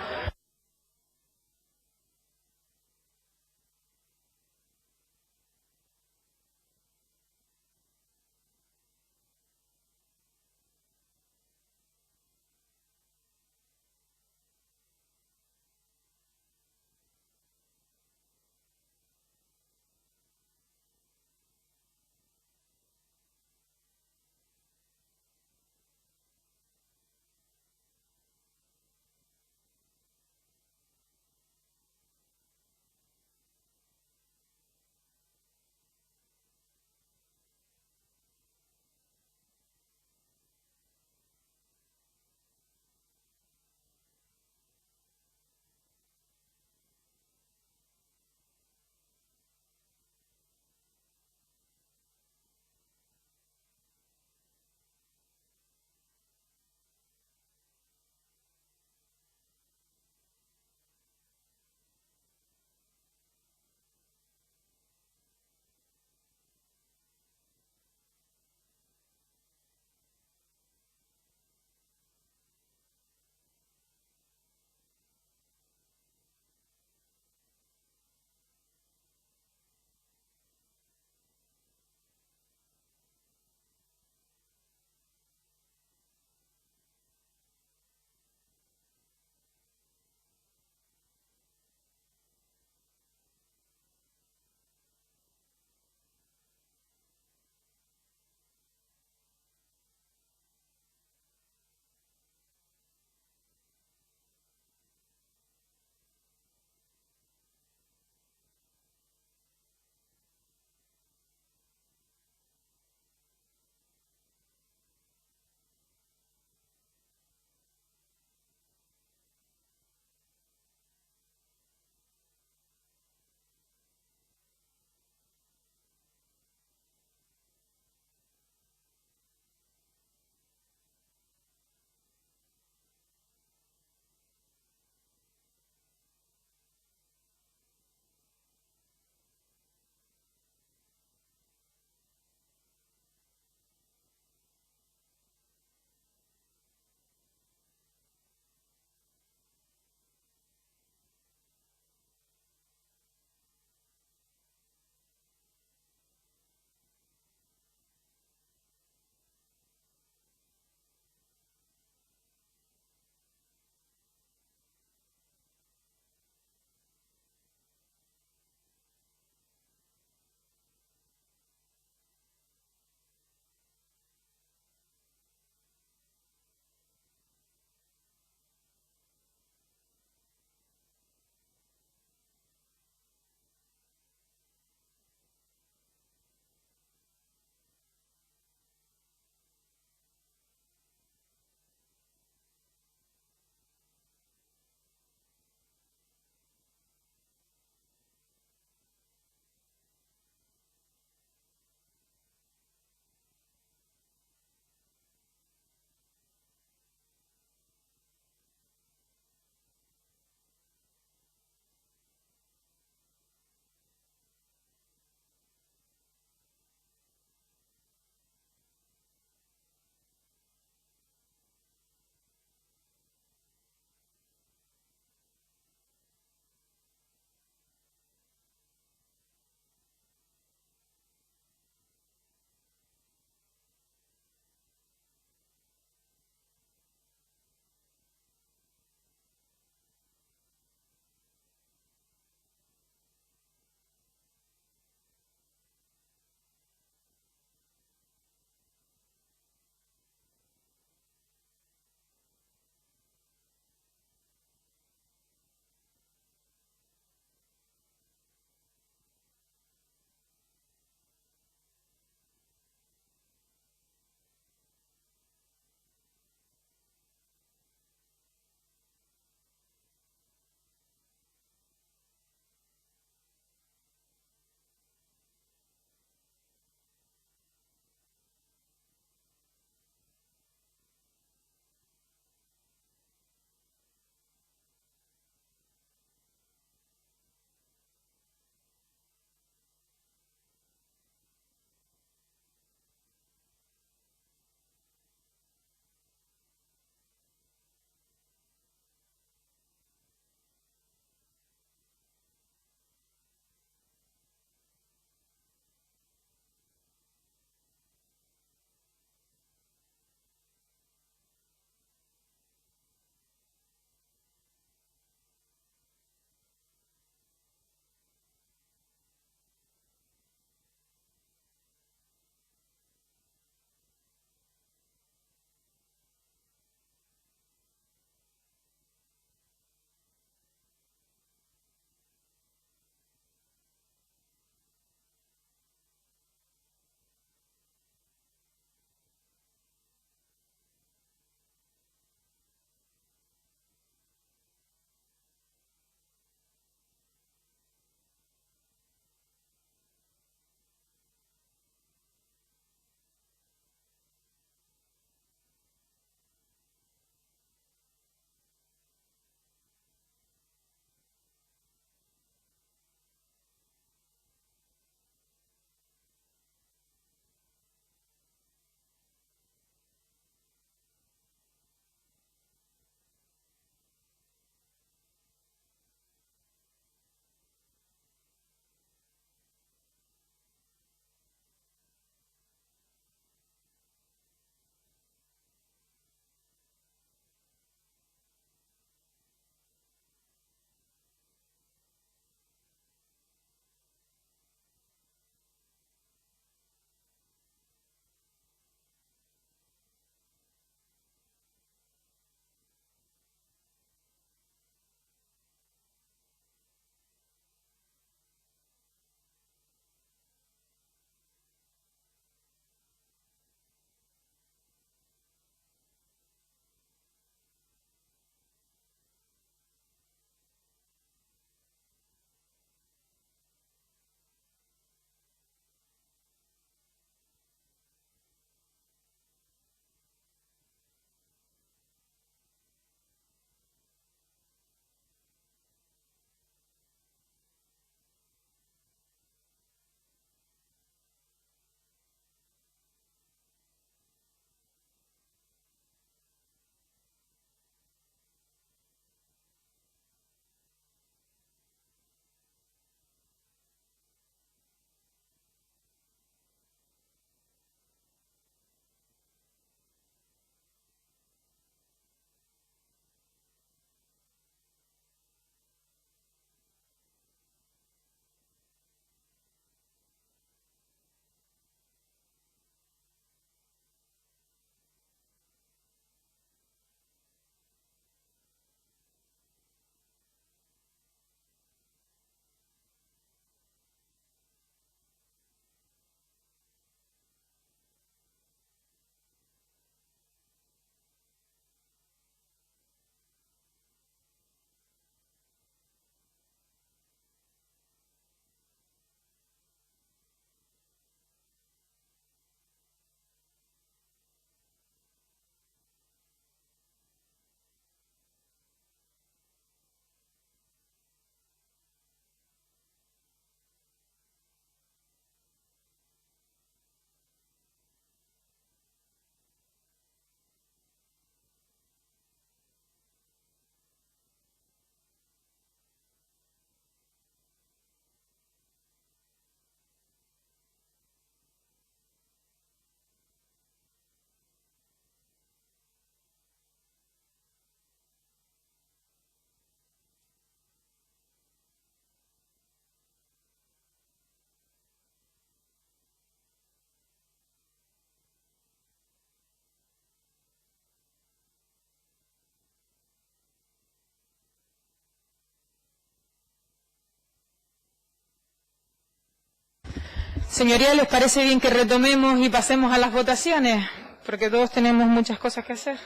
Señorías, ¿les parece bien que retomemos y pasemos a las votaciones? Porque todos tenemos muchas cosas que hacer.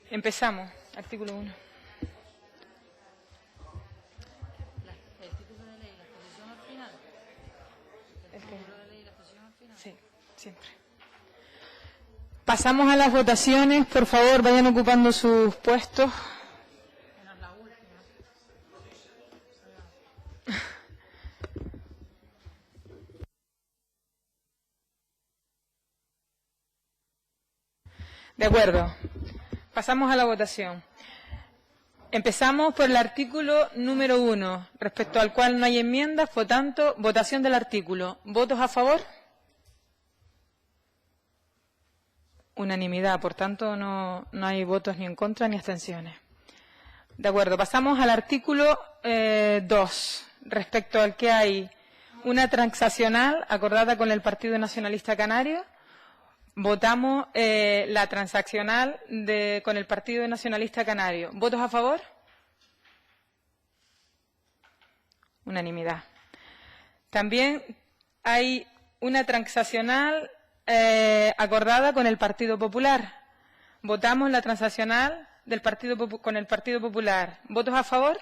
Empezamos. Artículo 1. Sí, siempre. Pasamos a las votaciones. Por favor, vayan ocupando sus puestos. De acuerdo. Pasamos a la votación. Empezamos por el artículo número 1, respecto al cual no hay enmiendas, por tanto, votación del artículo. ¿Votos a favor? Unanimidad, por tanto, no hay votos ni en contra ni abstenciones. De acuerdo, pasamos al artículo 2, respecto al que hay una transaccional acordada con el Partido Nacionalista Canario. Votamos la transaccional con el Partido Nacionalista Canario. ¿Votos a favor? Unanimidad. También hay una transaccional acordada con el Partido Popular. Votamos la transaccional con el Partido Popular. ¿Votos a favor?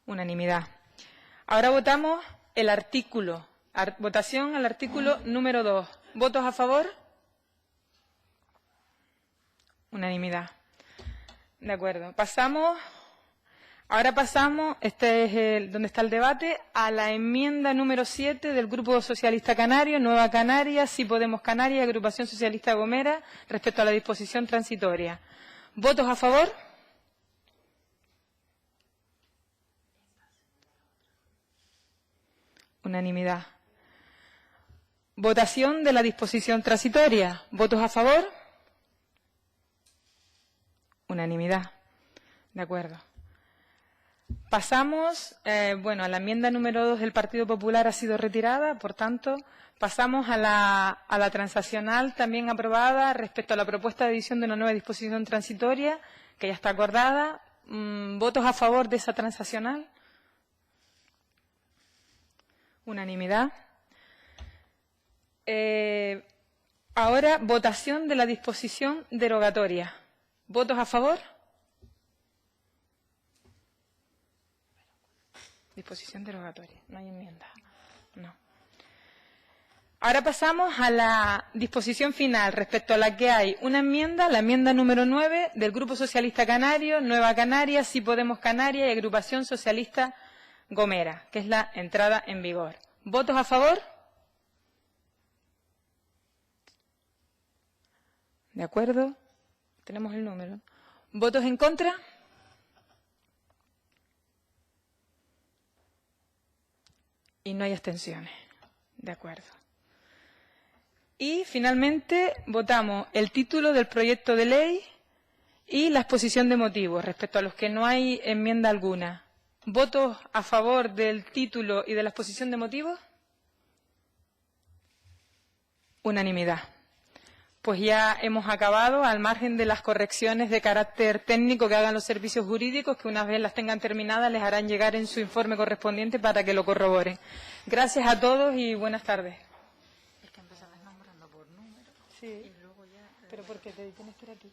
Unanimidad. Ahora votamos el artículo. Votación al artículo número 2. ¿Votos a favor? Unanimidad. De acuerdo. Ahora pasamos, este es donde está el debate, a la enmienda número 7 del Grupo Socialista Canario, Nueva Canarias, Sí Podemos Canarias y Agrupación Socialista Gomera, respecto a la disposición transitoria. ¿Votos a favor? Unanimidad. Votación de la disposición transitoria. ¿Votos a favor? Unanimidad. De acuerdo. Pasamos, a la enmienda número 2 del Partido Popular ha sido retirada, por tanto, pasamos a la transaccional también aprobada respecto a la propuesta de edición de una nueva disposición transitoria, que ya está acordada. ¿Votos a favor de esa transaccional? Unanimidad. Ahora, votación de la disposición derogatoria. ¿Votos a favor? Disposición derogatoria. No hay enmienda. No. Ahora pasamos a la disposición final, respecto a la que hay una enmienda, la enmienda número 9 del Grupo Socialista Canario, Nueva Canarias, Sí Podemos Canarias y Agrupación Socialista Gomera, que es la entrada en vigor. ¿Votos a favor? ¿De acuerdo? Tenemos el número. ¿Votos en contra? Y no hay abstenciones. De acuerdo. Y finalmente votamos el título del proyecto de ley y la exposición de motivos, respecto a los que no hay enmienda alguna. ¿Votos a favor del título y de la exposición de motivos? Unanimidad. Pues ya hemos acabado, al margen de las correcciones de carácter técnico que hagan los servicios jurídicos, que una vez las tengan terminadas les harán llegar en su informe correspondiente para que lo corroboren. Gracias a todos y buenas tardes. Es que empezabas nombrando por número. Sí, y luego ya... Pero porque te tienes que ir aquí.